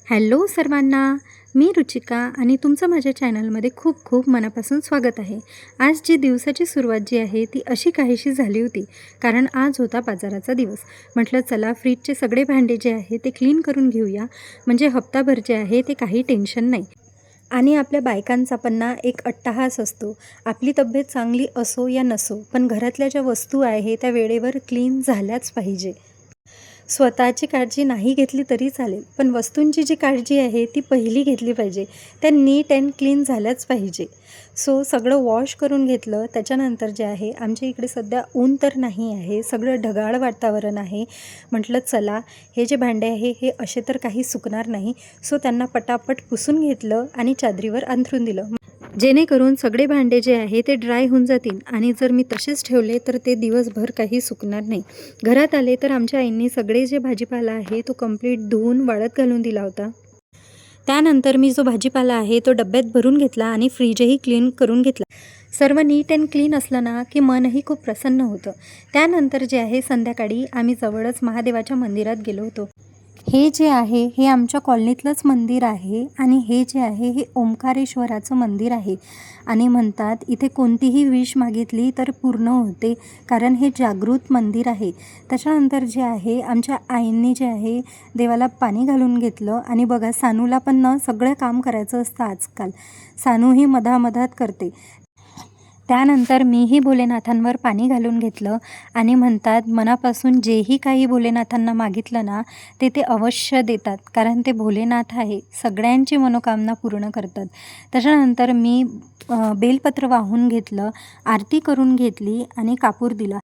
Hello सर्वांना, मी रुचिका आणि तुमचं माझ्या चॅनलमध्ये खूप खूप मनापासून स्वागत आहे। आज जी दिवसाची सुरुवात जी आहे ती अशी काहीशी झाली होती, कारण आज होता बाजाराचा दिवस। म्हटलं चला फ्रीजचे सगळे भांडे जे आहे ते क्लीन करून घेऊया, म्हणजे हप्ताभर जे आहे ते काही टेन्शन नाही। आणि आपल्या बायकांचा पण ना एक अट्टाहास असतो, आपली तब्येत चांगली असो या नसो, पण घरातल्या ज्या वस्तू आहे त्या वेळेवर क्लीन झाल्याच पाहिजे। स्वतःची काळजी नाही घेतली तरी चालेल, पण वस्तूंची जी काळजी आहे ती पहिली घेतली पाहिजे। त्या नीट अँड क्लीन झाल्याच पाहिजे। सो सगळं वॉश करून घेतलं। त्याच्यानंतर जे आहे आमच्या इकडे सध्या ऊन तर नाही आहे, सगळं ढगाळ वातावरण आहे। म्हटलं चला हे जे भांडे आहे हे असे तर काही सुकणार नाही, सो त्यांना पटापट पुसून घेतलं आणि चादरीवर अंथरून दिलं, जेणेकरून सगळे भांडे जे आहे ते ड्राय होऊन जातील। आणि जर मी तसेच ठेवले तर ते दिवसभर काही सुकणार नाही। घरात आले तर आमच्या आईंनी सगळे जे भाजीपाला आहे तो कंप्लीट धुवून वाळत घालून दिला होता। त्यानंतर मी जो भाजीपाला आहे तो डब्यात भरून घेतला आणि फ्रीजही क्लीन करून घेतला। सर्व नीट अँड क्लीन असलं ना की मनही खूप प्रसन्न होतं। त्यानंतर जे आहे संध्याकाळी आम्ही जवळच महादेवाच्या मंदिरात गेलो होतो। हे जे आहे हे आमच्या कॉलनीतलंच मंदिर आहे आणि हे जे आहे हे ओंकारेश्वराचं मंदिर आहे। आणि म्हणतात इथे कोणतीही विश मागितली तर पूर्ण होते, कारण हे जागृत मंदिर आहे। त्याच्यानंतर जे आहे आमच्या आईंनी जे आहे देवाला पाणी घालून घेतलं। आणि बघा सानूला पण ना सगळं काम करायचं असतं आजकाल, सानूही मधामधात करते। त्यानंतर मीही भोलेनाथांवर पाणी घालून घेतलं आणि म्हणतात मनापासून जेही काही भोलेनाथांना मागितलं ना ते अवश्य देतात, कारण ते भोलेनाथ आहे, सगळ्यांची मनोकामना पूर्ण करतात। त्याच्यानंतर मी बेलपत्र वाहून घेतलं, आरती करून घेतली आणि कापूर दिला।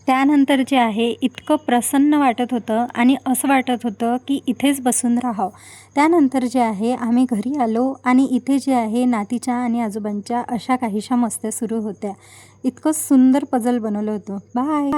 त्यानंतर जे आहे इतकं प्रसन्न वाटत होतं आणि असं वाटत होतं की इथेच बसून राहावं। त्यानंतर जे आहे आम्ही घरी आलो आणि इथे जे आहे नातीच्या आणि आजोबांच्या अशा काहीशा मस्त्या सुरू होत्या। इतकं सुंदर पझल बनवलं होतं। बाय।